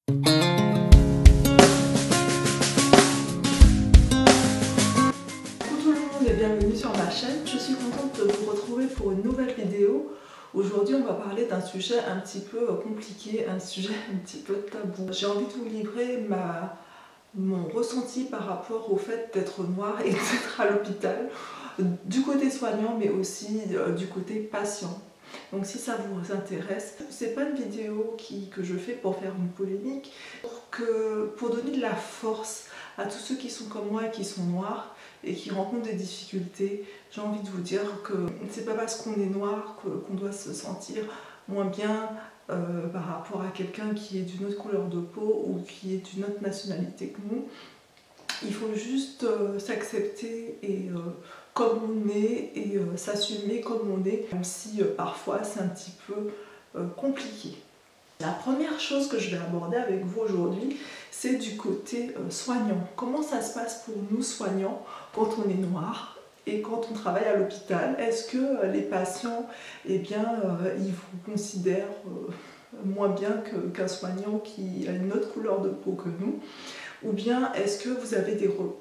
Tout le monde et bienvenue sur ma chaîne. Je suis contente de vous retrouver pour une nouvelle vidéo. Aujourd'hui, on va parler d'un sujet un petit peu compliqué, un sujet un petit peu tabou. J'ai envie de vous livrer mon ressenti par rapport au fait d'être noire et d'être à l'hôpital, du côté soignant mais aussi du côté patient. Donc si ça vous intéresse, c'est pas une vidéo que je fais pour faire une polémique, pour donner de la force à tous ceux qui sont comme moi et qui sont noirs et qui rencontrent des difficultés. J'ai envie de vous dire que c'est pas parce qu'on est noir qu'on doit se sentir moins bien par rapport à quelqu'un qui est d'une autre couleur de peau ou qui est d'une autre nationalité que nous. Il faut juste s'accepter et comme on est et s'assumer comme on est, même si parfois c'est un petit peu compliqué. La première chose que je vais aborder avec vous aujourd'hui, c'est du côté soignant. Comment ça se passe pour nous soignants quand on est noir et quand on travaille à l'hôpital? Est-ce que les patients, eh bien, ils vous considèrent moins bien qu'un soignant qui a une autre couleur de peau que nous? Ou bien est-ce que vous avez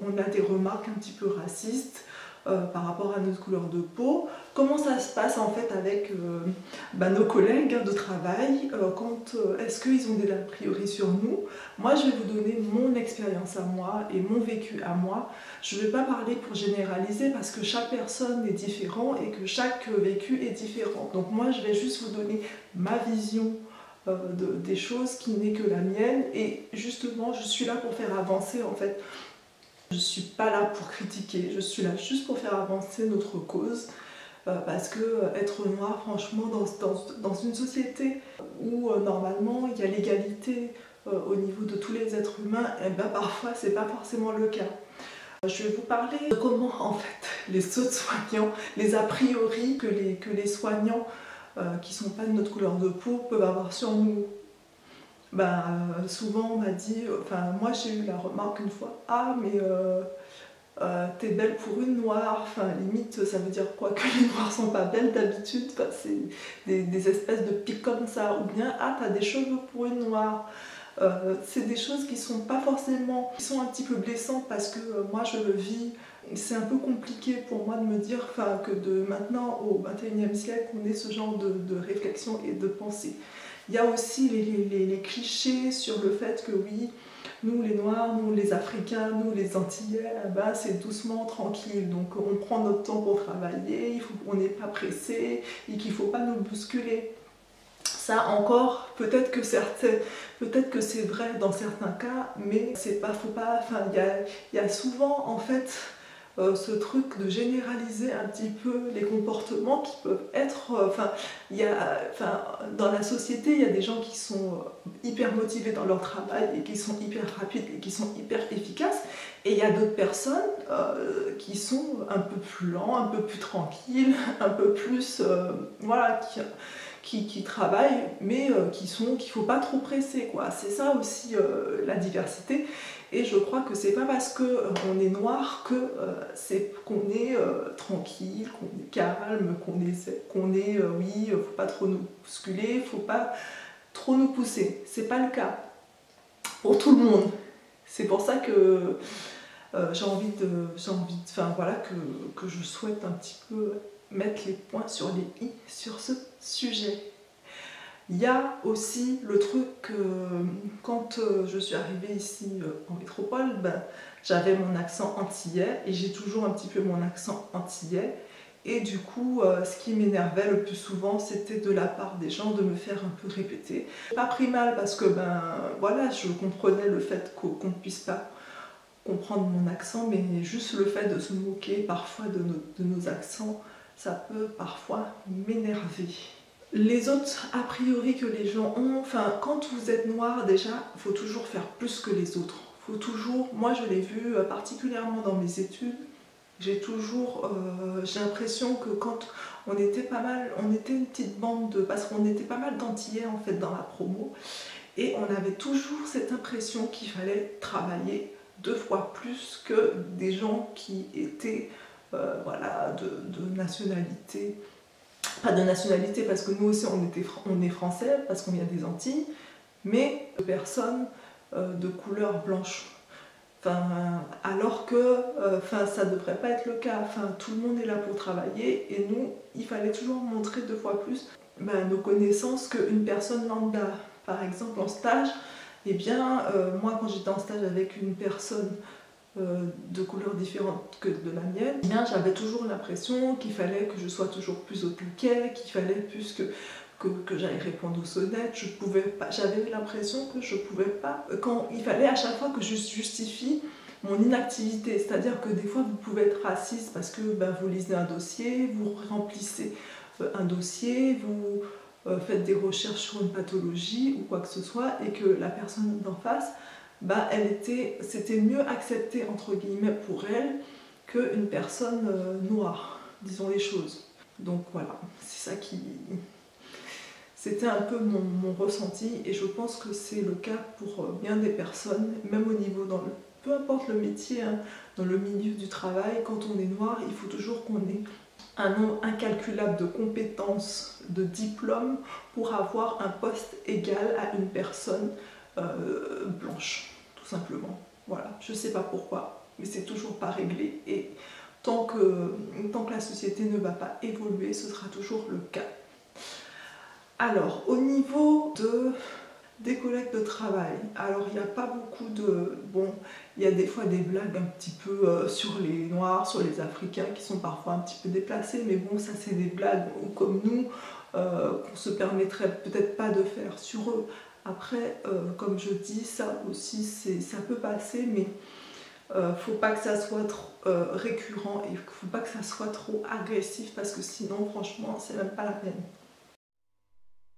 on a des remarques un petit peu racistes par rapport à notre couleur de peau? Comment ça se passe en fait avec nos collègues de travail? Est-ce qu'ils ont des a priori sur nous? Moi, je vais vous donner mon expérience à moi et mon vécu à moi. Je ne vais pas parler pour généraliser parce que chaque personne est différente et que chaque vécu est différent. Donc moi, je vais juste vous donner ma vision des choses qui n'est que la mienne, et justement je suis là pour faire avancer en fait. Je suis pas là pour critiquer, je suis là juste pour faire avancer notre cause parce que être noir, franchement, dans une société où normalement il y a l'égalité au niveau de tous les êtres humains, et ben parfois c'est pas forcément le cas. Je vais vous parler de comment en fait les autres soignants, les a priori que les soignants qui sont pas de notre couleur de peau peuvent avoir sur nous. Souvent on m'a dit, moi j'ai eu la remarque une fois, ah mais t'es belle pour une noire, limite ça veut dire quoi, que les noirs sont pas belles d'habitude, c'est des espèces de pics comme ça, ou bien ah t'as des cheveux pour une noire. C'est des choses qui sont pas forcément, qui sont un petit peu blessantes parce que moi je le vis. C'est un peu compliqué pour moi de me dire que de maintenant au XXIe siècle on ait ce genre de réflexion et de pensée. Il y a aussi les clichés sur le fait que oui, nous les Noirs, nous les Africains, nous les Antillais, c'est doucement, tranquille. Donc on prend notre temps pour travailler, on n'est pas pressé et qu'il ne faut pas nous bousculer. Ça encore, peut-être que c'est vrai dans certains cas, mais c'est pas, faut pas, il y a souvent en fait ce truc de généraliser un petit peu les comportements qui peuvent être, dans la société, il y a des gens qui sont hyper motivés dans leur travail et qui sont hyper rapides et qui sont hyper efficaces, et il y a d'autres personnes qui sont un peu plus lents, un peu plus tranquilles, un peu plus, qui travaillent, mais qu'il ne faut pas trop presser, quoi. C'est ça aussi la diversité. Et je crois que c'est pas parce qu'on est noir qu'on est tranquille, qu'on est calme, oui, faut pas trop nous bousculer, faut pas trop nous pousser. C'est pas le cas pour tout le monde. C'est pour ça que que je souhaite un petit peu mettre les points sur les i sur ce sujet. Il y a aussi le truc que quand je suis arrivée ici en métropole, j'avais mon accent antillais et j'ai toujours un petit peu mon accent antillais, et du coup ce qui m'énervait le plus souvent, c'était de la part des gens de me faire un peu répéter. Pas pris mal parce que je comprenais le fait qu'on ne puisse pas comprendre mon accent, mais juste le fait de se moquer parfois de nos accents, ça peut parfois m'énerver. Les autres a priori que les gens ont, quand vous êtes noir déjà, il faut toujours faire plus que les autres. Faut toujours, moi je l'ai vu particulièrement dans mes études, j'ai l'impression que quand on était une petite bande parce qu'on était pas mal d'Antillais en fait dans la promo, et on avait toujours cette impression qu'il fallait travailler 2 fois plus que des gens qui étaient de nationalité. Pas de nationalité parce que nous aussi on est français, parce qu'on vient des Antilles, mais de personnes de couleur blanche. Enfin, alors que ça ne devrait pas être le cas. Enfin, tout le monde est là pour travailler et nous, il fallait toujours montrer 2 fois plus nos connaissances qu'une personne lambda. Par exemple, en stage, eh bien, moi quand j'étais en stage avec une personne de couleurs différentes que de la mienne, eh bien, j'avais toujours l'impression qu'il fallait que je sois toujours plus au taquet, qu'il fallait plus que j'aille répondre aux sonnettes. Je pouvais pas, j'avais l'impression que je pouvais pas, quand il fallait à chaque fois que je justifie mon inactivité, c'est-à-dire que des fois vous pouvez être assise parce que vous lisez un dossier, vous remplissez un dossier, vous faites des recherches sur une pathologie ou quoi que ce soit, et que la personne d'en face, c'était mieux accepté entre guillemets pour elle qu'une personne noire, disons les choses. Donc voilà, c'est ça qui... C'était un peu mon ressenti, et je pense que c'est le cas pour bien des personnes, même au niveau peu importe le métier, hein, dans le milieu du travail, quand on est noir, il faut toujours qu'on ait un nombre incalculable de compétences, de diplômes pour avoir un poste égal à une personne blanche, tout simplement. Voilà, je ne sais pas pourquoi, mais c'est toujours pas réglé, et tant que la société ne va pas évoluer, ce sera toujours le cas. Alors, au niveau des collègues de travail, alors il n'y a pas beaucoup de... Bon, il y a des fois des blagues un petit peu sur les Noirs, sur les Africains, qui sont parfois un petit peu déplacées, mais bon, ça c'est des blagues comme nous, qu'on se permettrait peut-être pas de faire sur eux. Après, comme je dis, ça aussi, ça peut passer, mais faut pas que ça soit trop récurrent, et faut pas que ça soit trop agressif, parce que sinon, franchement, c'est même pas la peine.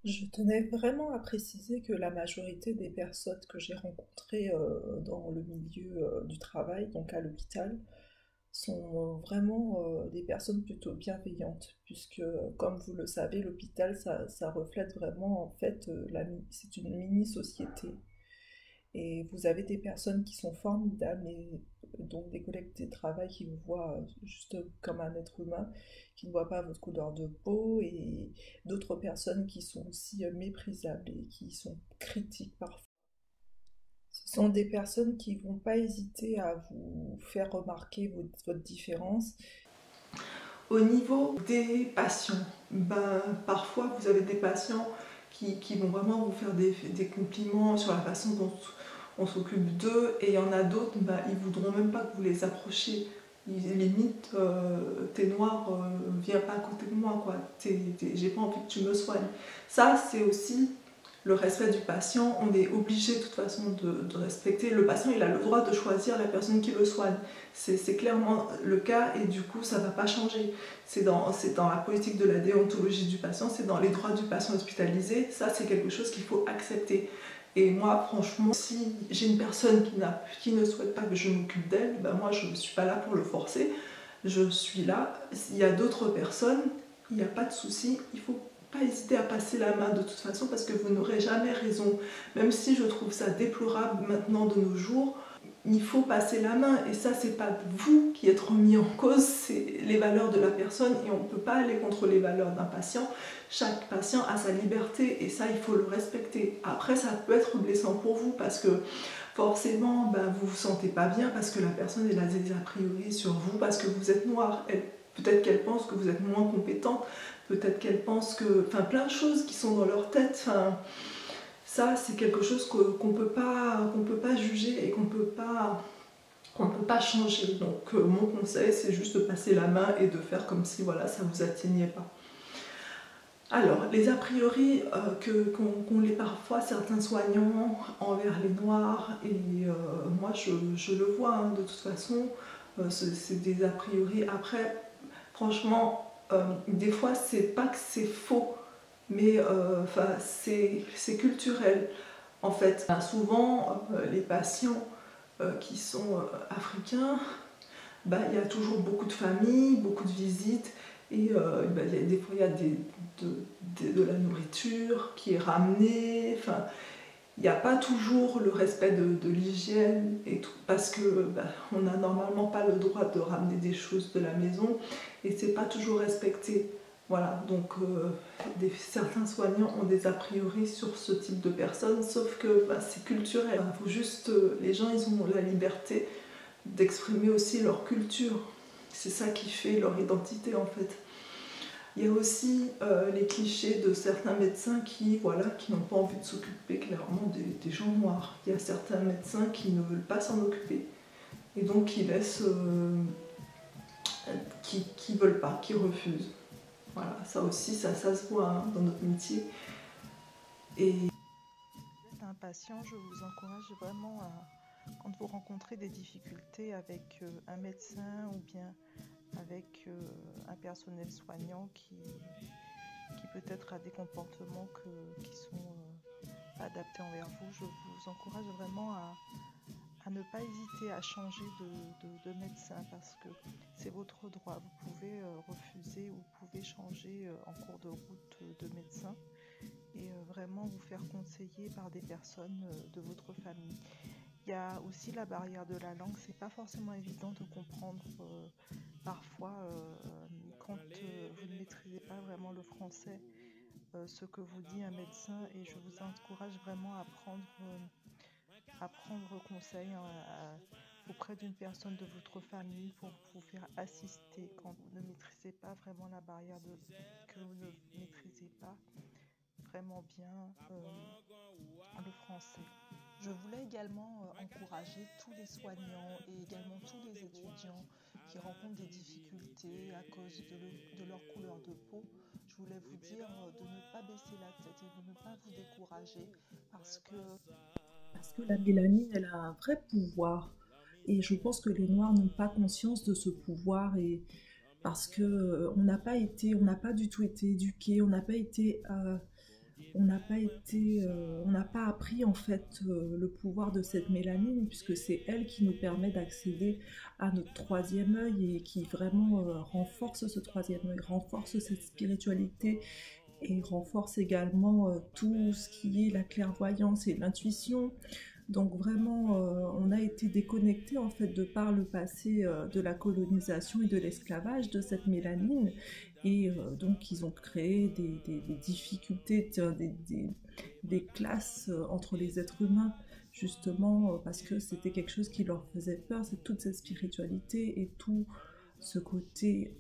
Je tenais vraiment à préciser que la majorité des personnes que j'ai rencontrées dans le milieu du travail, donc à l'hôpital, sont vraiment des personnes plutôt bienveillantes, puisque, comme vous le savez, l'hôpital, ça reflète vraiment, en fait, c'est une mini-société. Et vous avez des personnes qui sont formidables, donc des collègues de travail qui vous voient juste comme un être humain, qui ne voient pas votre couleur de peau, et d'autres personnes qui sont aussi méprisables et qui sont critiques parfois. Ce sont des personnes qui vont pas hésiter à vous faire remarquer votre différence. Au niveau des patients, parfois vous avez des patients qui vont vraiment vous faire des compliments sur la façon dont on s'occupe d'eux, et il y en a d'autres, ils voudront même pas que vous les approchiez. Ils limitent, t'es noir, viens pas à côté de moi, quoi. J'ai pas envie que tu me soignes. Ça, c'est aussi le respect du patient. On est obligé de toute façon de respecter. Le patient, il a le droit de choisir la personne qui le soigne. C'est clairement le cas, et du coup, ça ne va pas changer. C'est dans la politique de la déontologie du patient, c'est dans les droits du patient hospitalisé. Ça, c'est quelque chose qu'il faut accepter. Et moi, franchement, si j'ai une personne qui ne souhaite pas que je m'occupe d'elle, moi, je ne suis pas là pour le forcer. Je suis là. S'il y a d'autres personnes, il n'y a pas de souci. Il faut pas hésiter à passer la main de toute façon, parce que vous n'aurez jamais raison. Même si je trouve ça déplorable maintenant de nos jours, il faut passer la main, et ça, c'est pas vous qui êtes remis en cause, c'est les valeurs de la personne, et on ne peut pas aller contre les valeurs d'un patient. Chaque patient a sa liberté, et ça, il faut le respecter. Après, ça peut être blessant pour vous, parce que forcément, vous vous sentez pas bien, parce que la personne elle a des a priori sur vous, parce que vous êtes noir. Peut-être qu'elle pense que vous êtes moins compétent, peut-être qu'elle pense que... Enfin, plein de choses qui sont dans leur tête. Ça, c'est quelque chose qu'on peut pas juger, et qu'on peut pas changer. Donc mon conseil, c'est juste de passer la main et de faire comme si voilà, ça vous atteignait pas. Alors, les a priori qu'ont parfois certains soignants envers les Noirs, et moi je le vois, hein, de toute façon, c'est des a priori. Après, franchement, des fois, c'est pas que c'est faux, mais c'est culturel. En fait, souvent, les patients qui sont africains, il y a toujours beaucoup de familles, beaucoup de visites, et des fois il y a de la nourriture qui est ramenée. Enfin, il n'y a pas toujours le respect de l'hygiène et tout, parce que on n'a normalement pas le droit de ramener des choses de la maison, et c'est pas toujours respecté. Voilà, donc certains soignants ont des a priori sur ce type de personnes, sauf que c'est culturel. Il faut juste, les gens, ils ont la liberté d'exprimer aussi leur culture. C'est ça qui fait leur identité en fait. Il y a aussi les clichés de certains médecins qui n'ont pas envie de s'occuper clairement des gens noirs. Il y a certains médecins qui ne veulent pas s'en occuper et donc qui laissent, qui veulent pas, qui refusent. Voilà, ça aussi, ça se voit hein, dans notre métier. Et si vous êtes un patient, je vous encourage vraiment à, quand vous rencontrez des difficultés avec un médecin ou bien avec un personnel soignant qui peut-être a des comportements qui sont pas adaptés envers vous, je vous encourage vraiment à ne pas hésiter à changer de médecin parce que c'est votre droit. Vous pouvez refuser ou vous pouvez changer en cours de route de médecin et vraiment vous faire conseiller par des personnes de votre famille. Il y a aussi la barrière de la langue, c'est pas forcément évident de comprendre parfois quand vous ne maîtrisez pas vraiment le français ce que vous dit un médecin et je vous encourage vraiment à prendre conseil auprès d'une personne de votre famille pour vous faire assister quand vous ne maîtrisez pas vraiment la barrière que vous ne maîtrisez pas vraiment bien le français. Je voulais également encourager tous les soignants et également tous les étudiants qui rencontrent des difficultés à cause de leur couleur de peau. Je voulais vous dire de ne pas baisser la tête et de ne pas vous décourager parce que la mélanine, elle a un vrai pouvoir. Et je pense que les Noirs n'ont pas conscience de ce pouvoir et parce que on n'a pas du tout été éduqués, on n'a pas appris en fait le pouvoir de cette mélanine puisque c'est elle qui nous permet d'accéder à notre troisième œil et qui vraiment renforce ce troisième œil, renforce cette spiritualité et renforce également tout ce qui est la clairvoyance et l'intuition. Donc vraiment, on a été déconnecté en fait de par le passé de la colonisation et de l'esclavage de cette mélanine. Et donc ils ont créé des difficultés, des classes entre les êtres humains, justement parce que c'était quelque chose qui leur faisait peur, c'est toute cette spiritualité et tout ce côté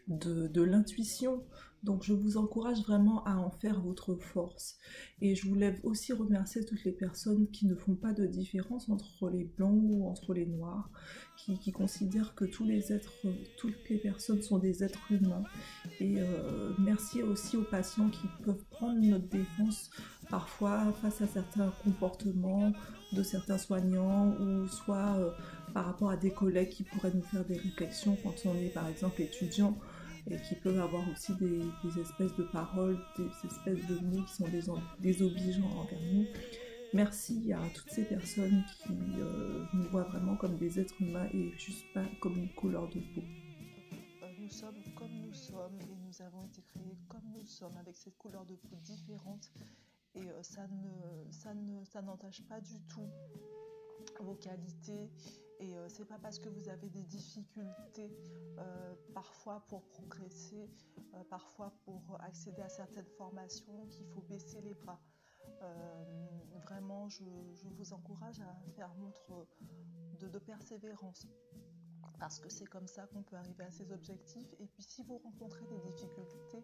de l'intuition. Donc je vous encourage vraiment à en faire votre force. Et je voulais aussi remercier toutes les personnes qui ne font pas de différence entre les blancs ou entre les noirs, qui considèrent que toutes les personnes sont des êtres humains. Et merci aussi aux patients qui peuvent prendre notre défense parfois face à certains comportements de certains soignants ou soit par rapport à des collègues qui pourraient nous faire des réflexions quand on est par exemple étudiant et qui peuvent avoir aussi des espèces de paroles, des espèces de mots qui sont désobligeants envers nous. Merci à toutes ces personnes qui nous voient vraiment comme des êtres humains et juste pas comme une couleur de peau. Nous sommes comme nous sommes et nous avons été créés comme nous sommes avec cette couleur de peau différente et ça n'entache pas du tout vos qualités et c'est pas parce que vous avez des difficultés parfois pour progresser, parfois pour accéder à certaines formations qu'il faut baisser les bras. Vraiment je vous encourage à faire montre de persévérance parce que c'est comme ça qu'on peut arriver à ses objectifs et puis si vous rencontrez des difficultés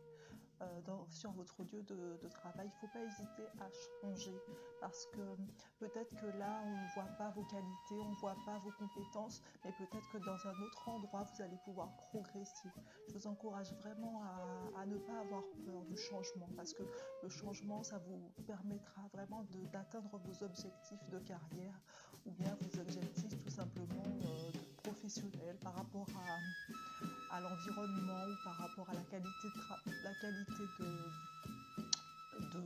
sur votre lieu de travail, il ne faut pas hésiter à changer parce que peut-être que là on ne voit pas vos qualités, on ne voit pas vos compétences, mais peut-être que dans un autre endroit vous allez pouvoir progresser. Je vous encourage vraiment à ne pas avoir peur du changement parce que le changement ça vous permettra vraiment d'atteindre vos objectifs de carrière ou bien vos objectifs tout simplement professionnels par rapport à l'environnement ou par rapport à la qualité de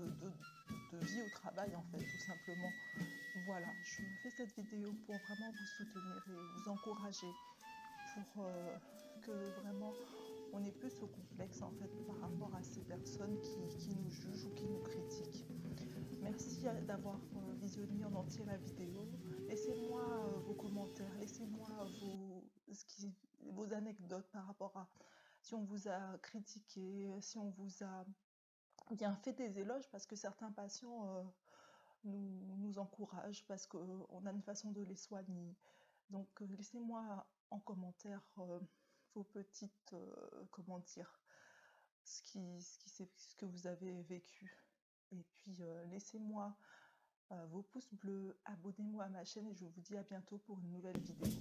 vie au travail en fait tout simplement. Voilà, je fais cette vidéo pour vraiment vous soutenir et vous encourager pour que vraiment on ait plus ce complexe en fait par rapport à ces personnes qui nous jugent ou qui nous critiquent. Merci d'avoir visionné en entier la vidéo. Laissez-moi vos commentaires, laissez-moi vos anecdotes par rapport si on vous a critiqué, si on vous a bien fait des éloges, parce que certains patients nous encouragent, parce qu'on a une façon de les soigner. Donc laissez-moi en commentaire vos petites, comment dire, ce que vous avez vécu. Et puis laissez-moi vos pouces bleus, abonnez-moi à ma chaîne et je vous dis à bientôt pour une nouvelle vidéo.